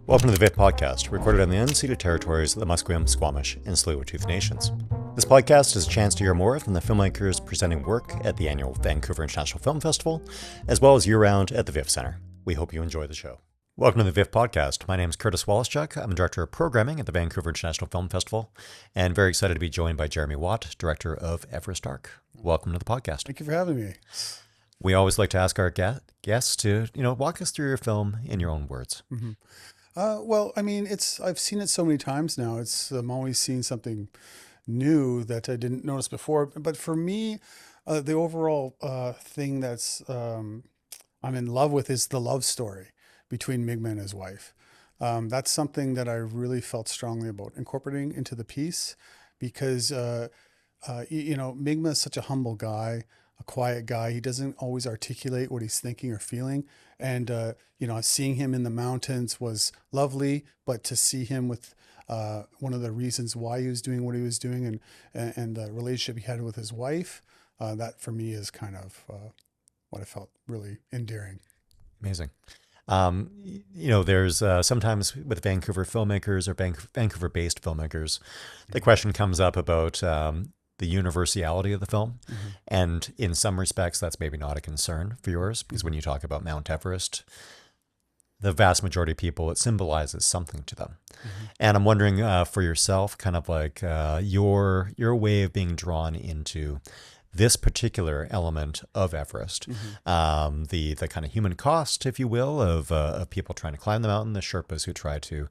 Welcome to the VIT podcast, recorded on the unceded territories of the Musqueam, Squamish, and Tsleil-Waututh Nations. This podcast is a chance to hear more from the filmmakers presenting work at the annual Vancouver International Film Festival, as well as year-round at the VIF Centre. We hope you enjoy the show. Welcome to the VIF podcast. My name is Curtis Wallaschuk. I'm the Director of Programming at the Vancouver International Film Festival, and very excited to be joined by Jereme Watt, Director of Everest Dark. Welcome to the podcast. Thank you for having me. We always like to ask our guests to, walk us through your film in your own words. Mm-hmm. I've seen it so many times now. I'm always seeing something new that I didn't notice before. But for me, the overall thing that's I'm in love with is the love story between Mingma and his wife. That's something that I really felt strongly about incorporating into the piece because, Mingma is such a humble guy, a quiet guy. He doesn't always articulate what he's thinking or feeling. And, seeing him in the mountains was lovely, but to see him with one of the reasons why he was doing what he was doing and the relationship he had with his wife, that for me is kind of what I felt really endearing. Amazing. There's sometimes with Vancouver filmmakers or Vancouver-based filmmakers, the question comes up about the universality of the film. Mm-hmm. And in some respects, that's maybe not a concern for yours, because when you talk about Mount Everest, the vast majority of people, it symbolizes something to them. Mm-hmm. And I'm wondering for yourself, kind of like your way of being drawn into this particular element of Everest, mm-hmm. The kind of human cost, if you will, of people trying to climb the mountain, the Sherpas who try to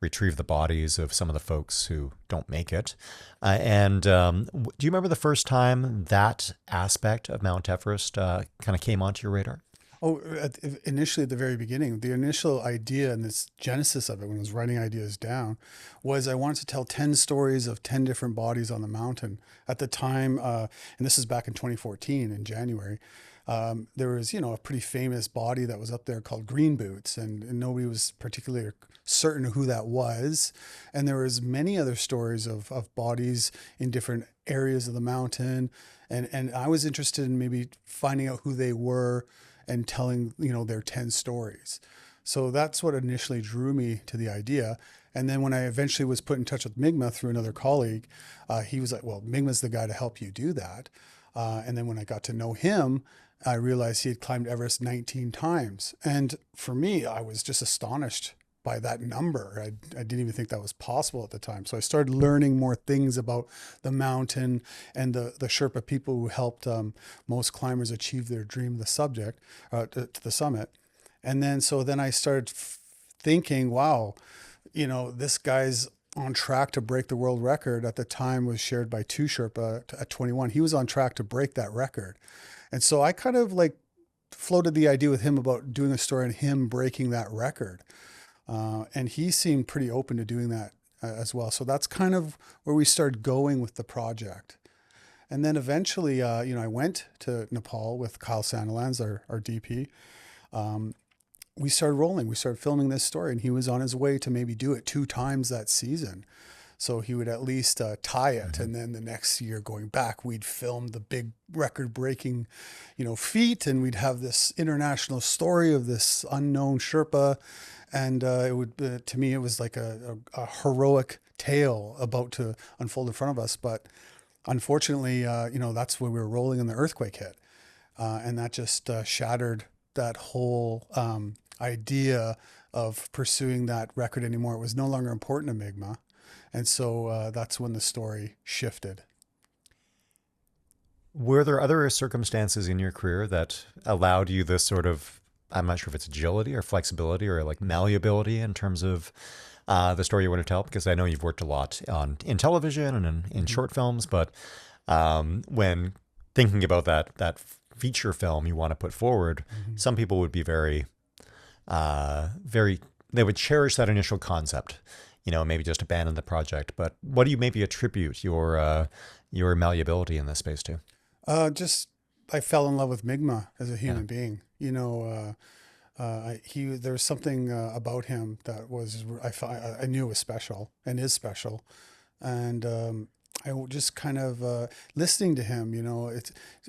retrieve the bodies of some of the folks who don't make it. Do you remember the first time that aspect of Mount Everest kind of came onto your radar? Oh, initially at the very beginning, the initial idea and this genesis of it when I was writing ideas down was I wanted to tell 10 stories of 10 different bodies on the mountain. At the time, and this is back in 2014 in January, there was, a pretty famous body that was up there called Green Boots, and nobody was particularly certain who that was. And there was many other stories of bodies in different areas of the mountain. And I was interested in maybe finding out who they were and telling, their 10 stories. So that's what initially drew me to the idea. And then when I eventually was put in touch with Mingma through another colleague, he was like, well, Mingma's the guy to help you do that. And then when I got to know him, I realized he had climbed Everest 19 times. And for me, I was just astonished by that number. I didn't even think that was possible at the time. So I started learning more things about the mountain and the Sherpa people who helped most climbers achieve their dream of the subject to the summit. And then I started thinking, wow, this guy's on track to break the world record. At the time was shared by two Sherpa at 21. He was on track to break that record. And so I kind of floated the idea with him about doing a story on him breaking that record. And he seemed pretty open to doing that as well. So that's kind of where we started going with the project. And then eventually, I went to Nepal with Kyle Sandilands, our DP. We started rolling. We started filming this story, and he was on his way to maybe do it 2 times that season. So he would at least tie it. Mm-hmm. And then the next year going back, we'd film the big record-breaking, feat, and we'd have this international story of this unknown Sherpa. And it would, to me, it was like a heroic tale about to unfold in front of us. But unfortunately, that's when we were rolling and the earthquake hit. And that just shattered that whole idea of pursuing that record anymore. It was no longer important to Mingma. And so that's when the story shifted. Were there other circumstances in your career that allowed you this sort of, I'm not sure if it's agility or flexibility or malleability in terms of the story you want to tell? Because I know you've worked a lot in television and in short films, but when thinking about that feature film you want to put forward, mm-hmm. some people would be very, they would cherish that initial concept, maybe just abandon the project. But what do you maybe attribute your malleability in this space to? I fell in love with Mingma as a human being. There was something about him that was I knew was special and is special, and just kind of listening to him.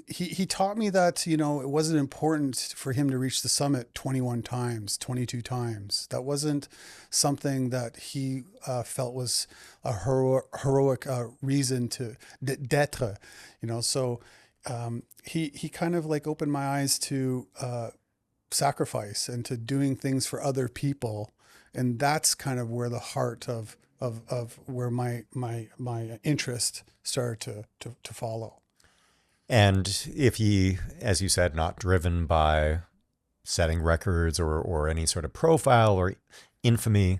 He taught me that it wasn't important for him to reach the summit 21 times, 22 times. That wasn't something that he felt was a heroic reason to d'être. So he kind of like opened my eyes to sacrifice and to doing things for other people, and that's kind of where the heart of where my interest started to follow. And if he, as you said, not driven by setting records or any sort of profile or infamy,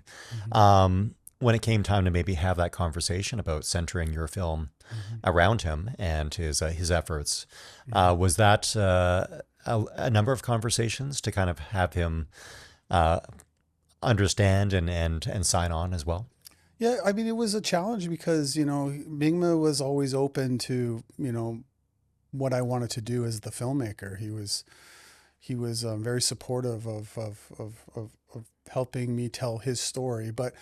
when it came time to maybe have that conversation about centering your film around him and his efforts, was that a number of conversations to kind of have him understand and sign on as well? Yeah, I mean, it was a challenge because, Mingma was always open to, what I wanted to do as the filmmaker. He was very supportive of helping me tell his story. But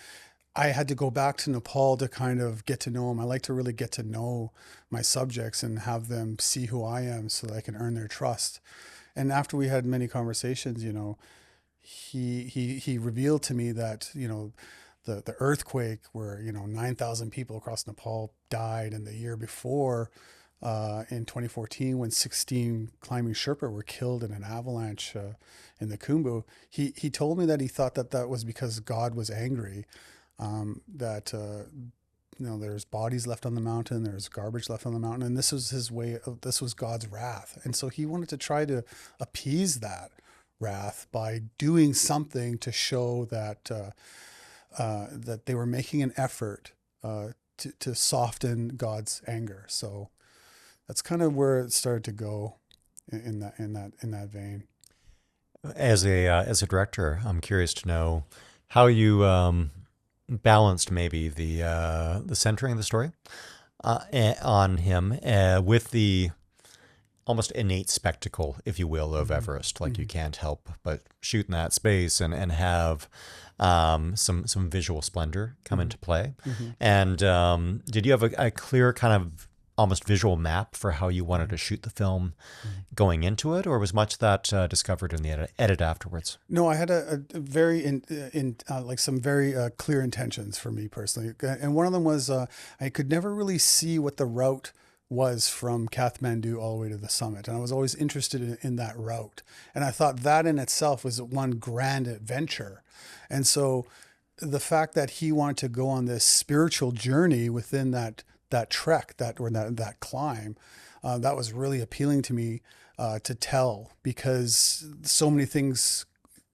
I had to go back to Nepal to kind of get to know him. I like to really get to know my subjects and have them see who I am so that I can earn their trust. And after we had many conversations, he revealed to me that, the earthquake where 9,000 people across Nepal died, and the year before, in 2014, when 16 climbing Sherpa were killed in an avalanche in the Khumbu, he told me that he thought that was because God was angry, that there's bodies left on the mountain, there's garbage left on the mountain, and this was this was God's wrath, and so he wanted to try to appease that wrath by doing something to show that that they were making an effort to soften God's anger. So that's kind of where it started to go in that vein. As a director, I'm curious to know how you balanced maybe the centering of the story on him with the almost innate spectacle, if you will, of Everest. Like you can't help but shoot in that space and have some visual splendor come into play. And did you have a clear kind of almost visual map for how you wanted to shoot the film going into it, or was much that discovered in the edit afterwards? No, I had a very like some very clear intentions for me personally, and one of them was I could never really see what the route was from Kathmandu all the way to the summit, and I was always interested in that route, and I thought that in itself was one grand adventure, and so the fact that he wanted to go on this spiritual journey within that trek, that climb, that was really appealing to me to tell, because so many things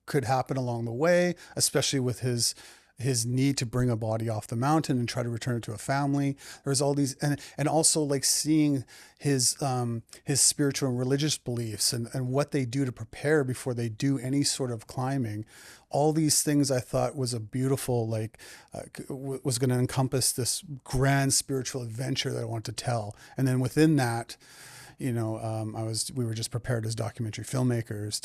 could happen along the way, especially with his need to bring a body off the mountain and try to return it to a family. There's all these, and also like seeing his spiritual and religious beliefs and what they do to prepare before they do any sort of climbing. All these things I thought was a beautiful, was going to encompass this grand spiritual adventure that I wanted to tell. And then within that, we were just prepared as documentary filmmakers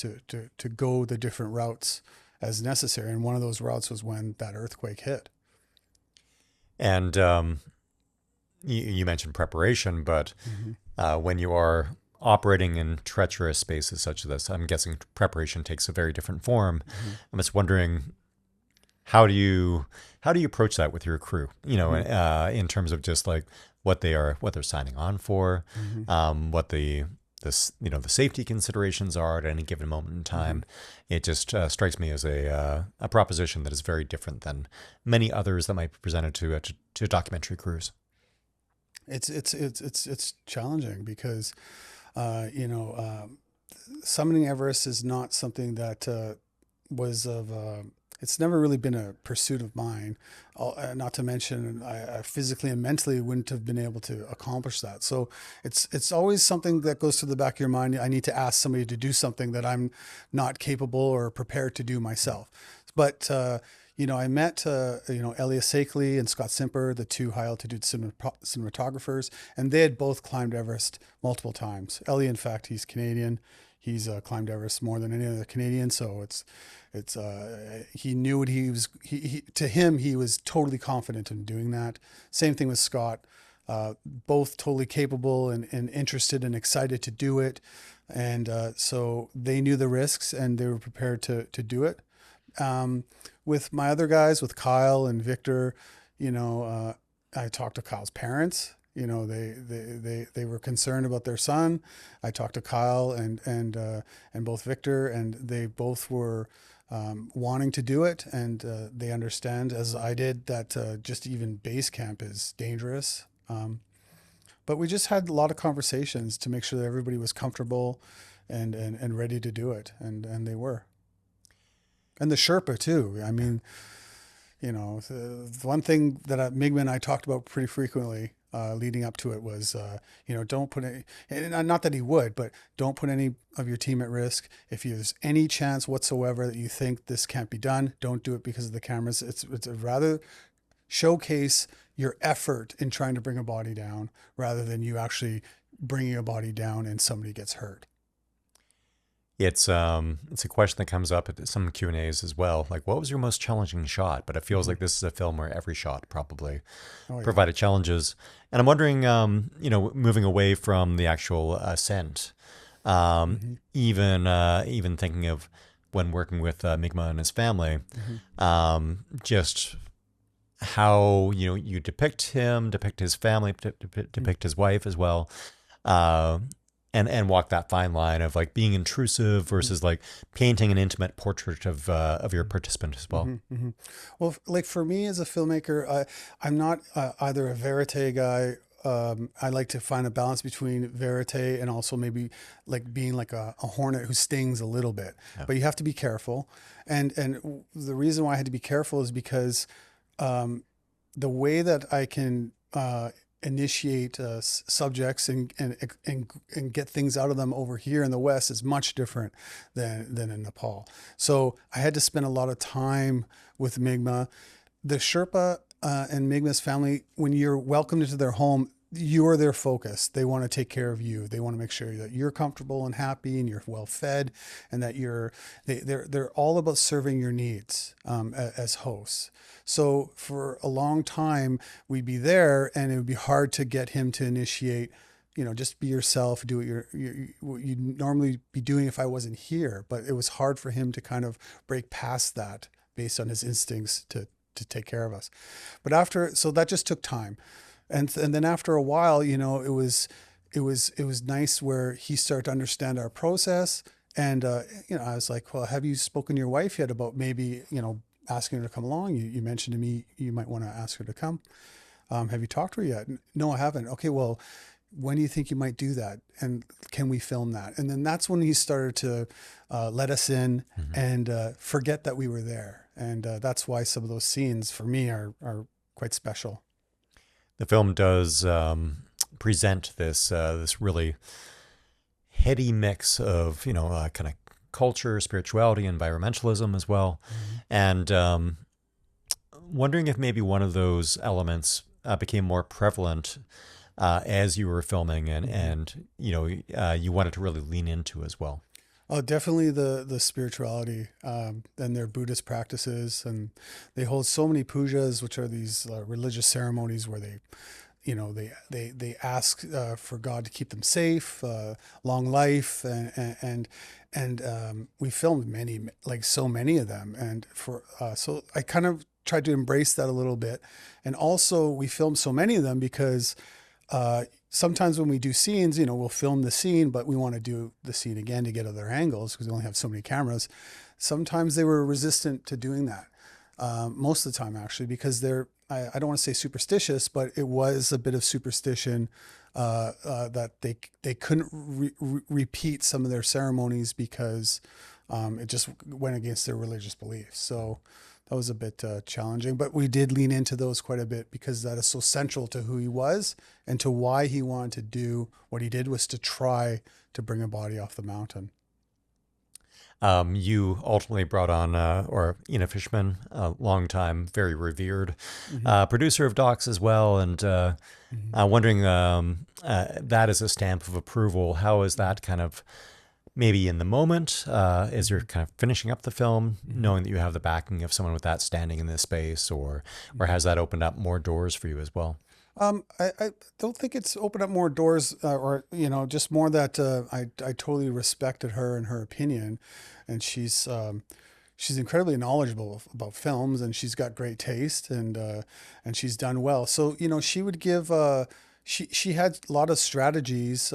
to go the different routes as necessary. And one of those routes was when that earthquake hit. And you mentioned preparation, but when you are operating in treacherous spaces such as this, I'm guessing preparation takes a very different form. I'm just wondering, how do you approach that with your crew? In terms of just like what they're signing on for, what the safety considerations are at any given moment in time. It just strikes me as a proposition that is very different than many others that might be presented to documentary crews. It's challenging because summiting Everest is not something that was of it's never really been a pursuit of mine. Not to mention, I physically and mentally wouldn't have been able to accomplish that. So it's always something that goes to the back of your mind. I need to ask somebody to do something that I'm not capable or prepared to do myself. But I met Elias Sakeley and Scott Simper, the two high altitude cinematographers, and they had both climbed Everest multiple times. Ellie, in fact, he's Canadian. He's climbed Everest more than any other Canadian, so he knew what he was. To him, he was totally confident in doing that. Same thing with Scott. both totally capable and interested and excited to do it. And so they knew the risks and they were prepared to do it. With my other guys, with Kyle and Victor, I talked to Kyle's parents. They were concerned about their son. I talked to Kyle and both Victor, and they both were wanting to do it, and they understand, as I did, that just even base camp is dangerous. But we just had a lot of conversations to make sure that everybody was comfortable and ready to do it, and they were. And the Sherpa too. I mean, the one thing that Mingma and I talked about pretty frequently leading up to it was, don't put any, and not that he would, but don't put any of your team at risk. If there's any chance whatsoever that you think this can't be done, don't do it because of the cameras. It's rather showcase your effort in trying to bring a body down rather than you actually bringing a body down and somebody gets hurt. It's a question that comes up at some Q&As as well. Like, what was your most challenging shot? But it feels like this is a film where every shot probably provided challenges. And I'm wondering, moving away from the actual ascent, even thinking of when working with Mingma and his family, just how you depict him, depict his family, depict his wife as well. And walk that fine line of like being intrusive versus like painting an intimate portrait of your participant as well. Well, like for me as a filmmaker, I'm not either a verite guy. I like to find a balance between verite and also maybe like being like a hornet who stings a little bit. Yeah. But you have to be careful. And the reason why I had to be careful is because the way that I can initiate subjects and get things out of them over here in the West is much different than in Nepal. So I had to spend a lot of time with Mingma. The Sherpa and Mingma's family, when you're welcomed into their home, you're their focus. They want to take care of you. They want to make sure that you're comfortable and happy and you're well fed, and that they're all about serving your needs as hosts. So for a long time, we'd be there, and it would be hard to get him to initiate. Just be yourself, do what you'd normally be doing if I wasn't here. But it was hard for him to kind of break past that based on his instincts to take care of us. But so that just took time. And then after a while, it was nice where he started to understand our process. And, I was like, well, have you spoken to your wife yet about maybe, asking her to come along? You mentioned to me, you might want to ask her to come. Have you talked to her yet? No, I haven't. Okay, well, when do you think you might do that? And can we film that? And then that's when he started to let us in and forget that we were there. And that's why some of those scenes for me are quite special. The film does present this really heady mix of kind of culture, spirituality, environmentalism as well, and wondering if maybe one of those elements became more prevalent as you were filming, and you wanted to really lean into as well. Oh, definitely the spirituality and their Buddhist practices, and they hold so many pujas, which are these religious ceremonies where they ask for God to keep them safe, long life, and we filmed so many of them, and so I kind of tried to embrace that a little bit, and also we filmed so many of them because. Sometimes when we do scenes, we'll film the scene, but we want to do the scene again to get other angles because we only have so many cameras. Sometimes they were resistant to doing that. Most of the time, actually, because I don't want to say superstitious, but it was a bit of superstition that they couldn't repeat some of their ceremonies because it just went against their religious beliefs. So that was a bit challenging, but we did lean into those quite a bit because that is so central to who he was and to why he wanted to do what he did, was to try to bring a body off the mountain. You ultimately brought on, Ina Fishman, a longtime, very revered producer of docs as well, and wondering that as a stamp of approval, how is that kind of maybe in the moment, as you're kind of finishing up the film, knowing that you have the backing of someone with that standing in this space, or has that opened up more doors for you as well? I don't think it's opened up more doors, or just more that I totally respected her and her opinion, and she's incredibly knowledgeable about films, and she's got great taste, and she's done well. So she would give she had a lot of strategies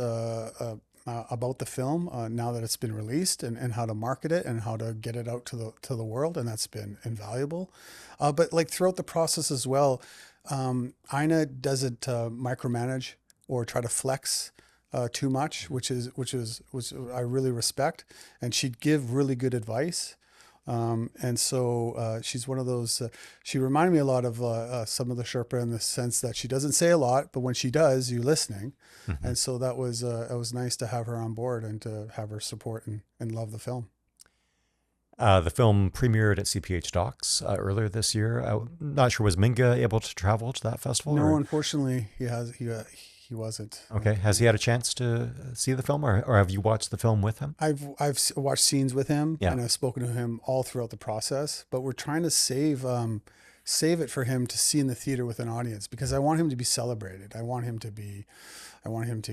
about the film now that it's been released, and how to market it and how to get it out to the world, and that's been invaluable. But like throughout the process as well, Ina doesn't micromanage or try to flex too much, which I really respect, and she'd give really good advice. And so she's one of those. She reminded me a lot of some of the Sherpa in the sense that she doesn't say a lot, but when she does, you're listening. Hmm. And so that was it was nice to have her on board and to have her support and love the film. The film premiered at CPH Docs earlier this year. I'm not sure, was Mingma able to travel to that festival? No, Or unfortunately, he wasn't. okay, has he had a chance to see the film, or have you watched the film with him? I've watched scenes with him, Yeah. and I've spoken to him all throughout the process. But we're trying to save it for him to see in the theater with an audience, because I want him to be celebrated. I want him to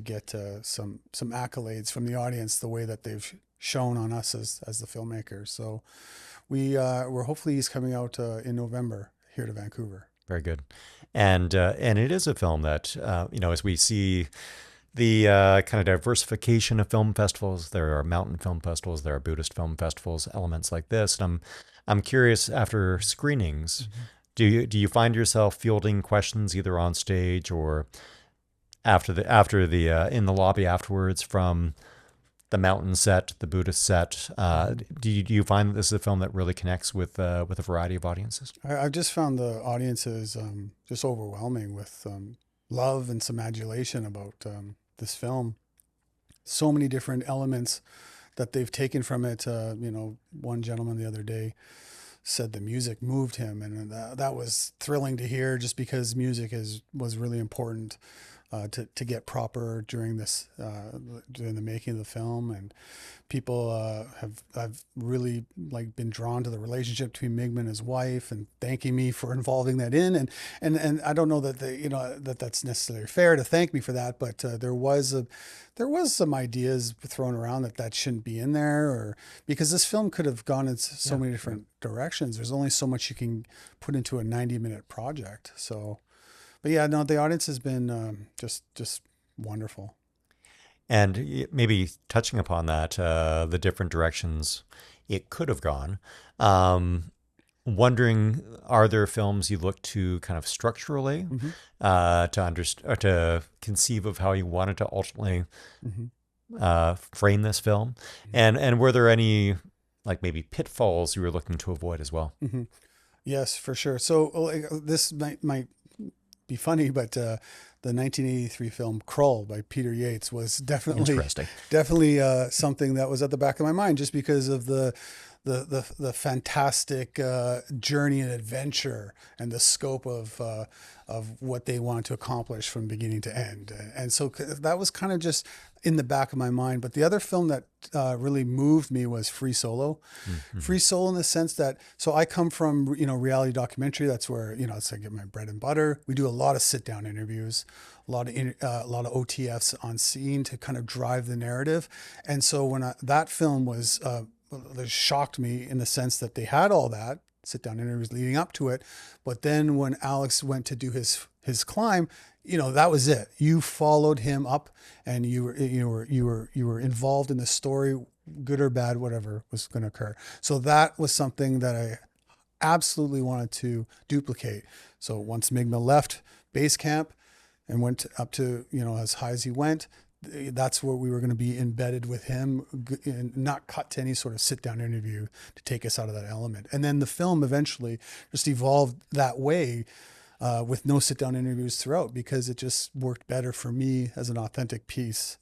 get some accolades from the audience the way that they've shown on us as the filmmakers. So we're hopefully he's coming out in November here to Vancouver. Very good. And it is a film that as we see the kind of diversification of film festivals, there are mountain film festivals, there are Buddhist film festivals, elements like this. And I'm curious, after screenings, do you find yourself fielding questions either on stage or after the in the lobby afterwards from the mountain set, the Buddhist set? Do you find that this is a film that really connects with a variety of audiences? I've just found the audiences just overwhelming with love and some adulation about this film. So many different elements that they've taken from it. One gentleman the other day said the music moved him, and that was thrilling to hear, just because music was really important to get proper during during the making of the film. And people have really like been drawn to the relationship between Mingma and his wife, and thanking me for involving that in. And I don't know that that's necessarily fair to thank me for that, but there was some ideas thrown around that shouldn't be in there, or because this film could have gone in so many different directions. There's only so much you can put into a 90-minute project. So, but yeah, no, the audience has been just wonderful. And maybe touching upon that, the different directions it could have gone. Wondering, are there films you look to kind of structurally Hmm. to understand, or to conceive of how you wanted to ultimately Hmm. frame this film? And were there any like maybe pitfalls you were looking to avoid as well? Hmm. Yes, for sure. So like, this might be funny, but the 1983 film Krull by Peter Yates was Interesting. definitely something that was at the back of my mind, just because of the fantastic journey and adventure and the scope of what they wanted to accomplish from beginning to end. And so that was kind of just in the back of my mind. But the other film that really moved me was Free Solo. Mm-hmm. Free Solo in the sense that, so I come from, reality documentary. That's where, it's I get my bread and butter. We do a lot of sit down interviews, a lot of OTFs on scene to kind of drive the narrative. And so when that film was, that shocked me in the sense that they had all that sit down interviews leading up to it. But then when Alex went to do his climb, that was it. You followed him up, and you were involved in the story, good or bad, whatever was going to occur. So that was something that I absolutely wanted to duplicate. So once Mingma left base camp and went up to, as high as he went, that's where we were going to be embedded with him, and not cut to any sort of sit down interview to take us out of that element. And then the film eventually just evolved that way, with no sit down interviews throughout, because it just worked better for me as an authentic piece,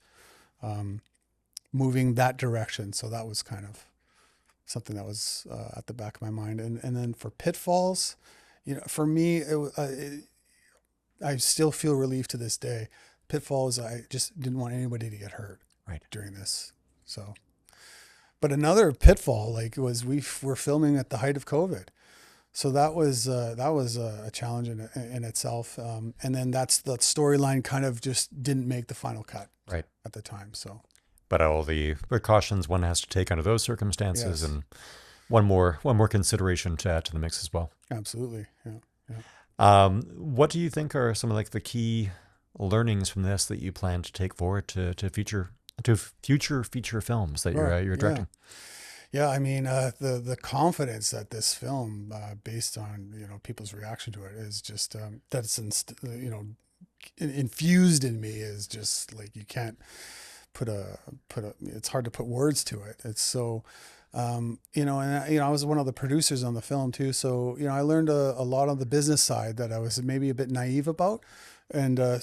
moving that direction. So that was kind of something that was at the back of my mind. And then for pitfalls, for me, I still feel relief to this day. Pitfalls, I just didn't want anybody to get hurt Right. during this. So, but another pitfall was we were filming at the height of COVID. So that was a challenge in itself. And then that storyline kind of just didn't make the final cut Right. at the time. So But all the precautions one has to take under those circumstances, yes, and one more consideration to add to the mix as well. absolutely. Yeah. Yeah. What do you think are some of like the key learnings from this that you plan to take forward to future feature films that Sure. you're Yeah. directing? Yeah. I mean, the confidence that this film, based on, people's reaction to it is just, that's, infused in me is just like, you can't it's hard to put words to it. It's so, I was one of the producers on the film too. So, I learned a lot on the business side that I was maybe a bit naive about. And uh,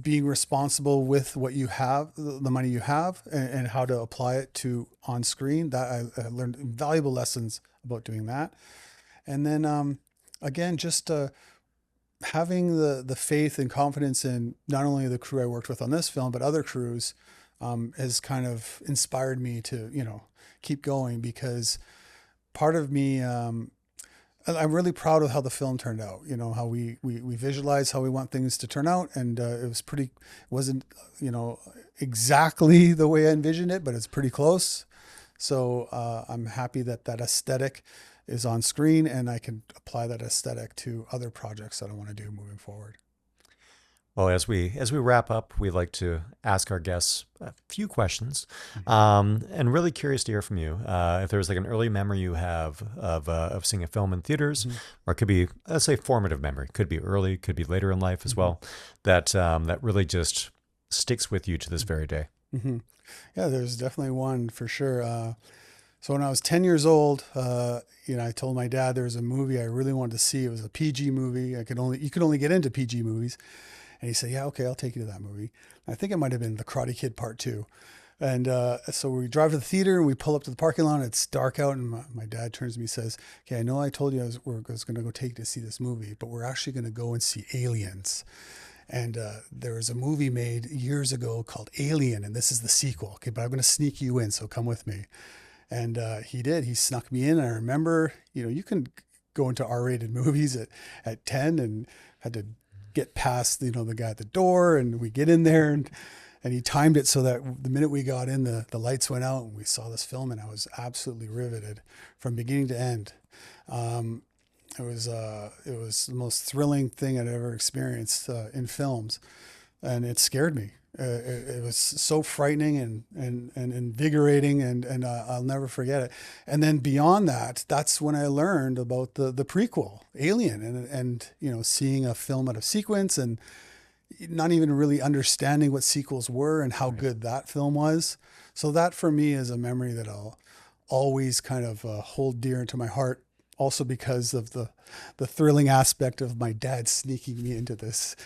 being responsible with what you have, the money you have, and how to apply it to on screen, that I learned valuable lessons about doing that. And then, again, just, having the faith and confidence in not only the crew I worked with on this film, but other crews, has kind of inspired me to, keep going, because part of me, I'm really proud of how the film turned out. How we visualized how we want things to turn out, and it was pretty. Wasn't, exactly the way I envisioned it, but it's pretty close. So I'm happy that that aesthetic is on screen, and I can apply that aesthetic to other projects that I want to do moving forward. Well, as we wrap up, we like to ask our guests a few questions, Mm-hmm. and really curious to hear from you. If there's like an early memory you have of seeing a film in theaters, Mm-hmm. or it could be, let's say, formative memory. Could be early, could be later in life as Mm-hmm. well. That really just sticks with you to this very day. Mm-hmm. Yeah, there's definitely one for sure. So when I was 10 years old, I told my dad there was a movie I really wanted to see. It was a PG movie. You could only get into PG movies. And he said, "Yeah, okay, I'll take you to that movie." I think it might have been The Karate Kid Part Two. And so we drive to the theater and we pull up to the parking lot. And it's dark out, and my dad turns to me and says, "Okay, I know I told you was going to go take you to see this movie, but we're actually going to go and see Aliens." And there was a movie made years ago called Alien, and this is the sequel. Okay, but I'm going to sneak you in, so come with me. And he did. He snuck me in. And I remember, you can go into R-rated movies at 10, and had to get past, the guy at the door, and we get in there, and he timed it so that the minute we got in, the lights went out and we saw this film, and I was absolutely riveted from beginning to end. Um, it was the most thrilling thing I'd ever experienced in films, and it scared me. It was so frightening and invigorating, and I'll never forget it. And then beyond that, that's when I learned about the prequel, Alien, and seeing a film out of sequence, and not even really understanding what sequels were and how good that film was. So that for me is a memory that I'll always kind of hold dear into my heart. Also because of the thrilling aspect of my dad sneaking me into this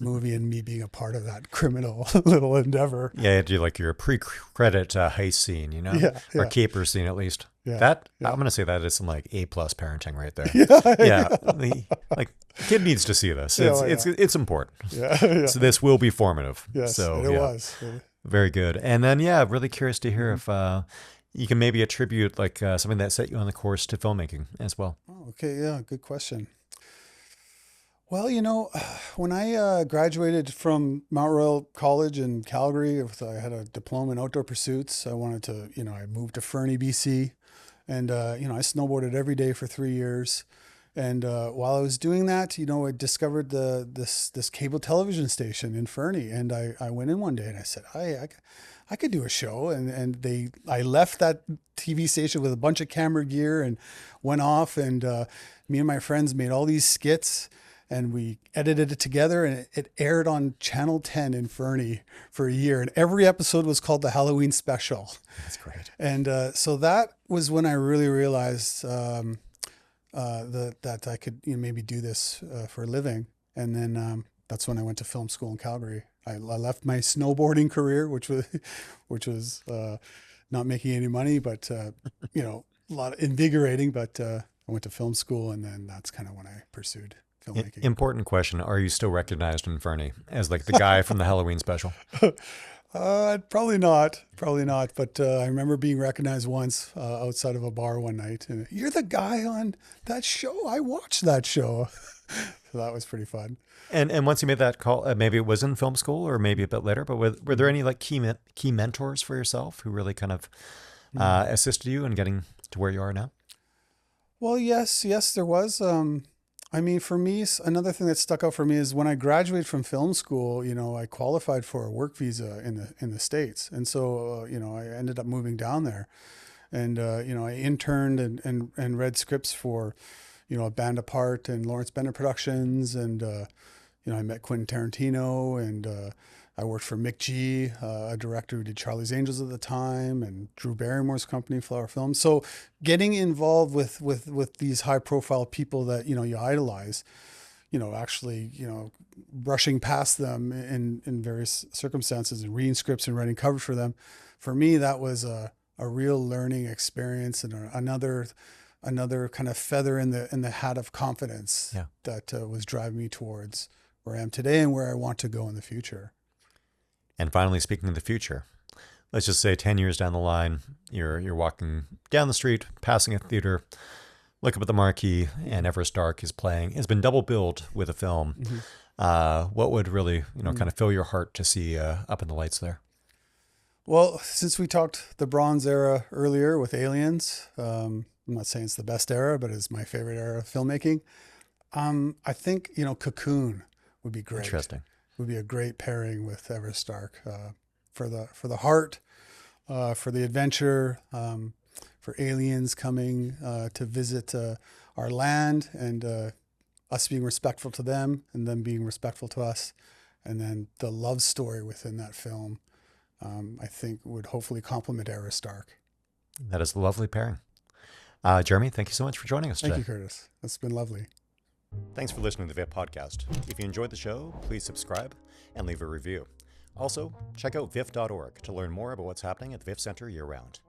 movie, and me being a part of that criminal little endeavor. Yeah, do like your pre-credit heist scene, Yeah, or yeah, caper scene at least. yeah, That yeah, I'm gonna say that is some like A+ parenting right there. Yeah, yeah, like kid needs to see this. yeah, It's important. yeah, yeah. So this will be formative. Yes, So it yeah, was. very good. And then yeah, really curious to hear if you can maybe attribute like something that set you on the course to filmmaking as well. Oh, okay, yeah, good question. Well, when I graduated from Mount Royal College in Calgary, I had a diploma in outdoor pursuits. I wanted to, I moved to Fernie, BC, and I snowboarded every day for 3 years. And while I was doing that, I discovered this cable television station in Fernie, and I went in one day and I said, I could do a show, and I left that TV station with a bunch of camera gear and went off, and me and my friends made all these skits, and we edited it together, and it aired on Channel 10 in Fernie for a year, and every episode was called the Halloween special. That's great. And so that was when I really realized that I could, maybe do this for a living. And then that's when I went to film school in Calgary. I left my snowboarding career, which was not making any money, but a lot of invigorating. But I went to film school, and then that's kind of when I pursued filmmaking. Important question: are you still recognized in Fernie as like the guy from the Halloween special? Probably not. Probably not. But I remember being recognized once outside of a bar one night. And you're the guy on that show. I watched that show. So that was pretty fun. And once you made that call, maybe it was in film school or maybe a bit later, but were there any like key mentors for yourself who really kind of assisted you in getting to where you are now? Well, yes, there was. I mean, for me, another thing that stuck out for me is when I graduated from film school, I qualified for a work visa in the States. And so, I ended up moving down there. And, I interned and read scripts for, A Band Apart and Lawrence Bennett Productions. And, I met Quentin Tarantino and I worked for Mick G, a director who did Charlie's Angels at the time, and Drew Barrymore's company, Flower Films. So getting involved with these high profile people that, you idolize, actually, brushing past them in various circumstances and reading scripts and writing covers for them. For me, that was a real learning experience and another kind of feather in the hat of confidence that was driving me towards where I am today and where I want to go in the future. And finally, speaking of the future, let's just say 10 years down the line, you're walking down the street, passing a theater, look up at the marquee, and Everest Dark is playing. It's been double billed with a film. What would really, kind of fill your heart to see up in the lights there? Well, since we talked the Bronze Era earlier with Aliens, I'm not saying it's the best era, but it's my favorite era of filmmaking. I think, Cocoon would be great. Interesting. Would be a great pairing with Everest Dark for the heart, for the adventure, for aliens coming to visit our land and us being respectful to them and them being respectful to us. And then the love story within that film, I think would hopefully complement Everest Dark. That is a lovely pairing. Jereme, thank you so much for joining us today. Thank you, Curtis. It's been lovely. Thanks for listening to the VIF podcast. If you enjoyed the show, please subscribe and leave a review. Also, check out vif.org to learn more about what's happening at the VIF Center year-round.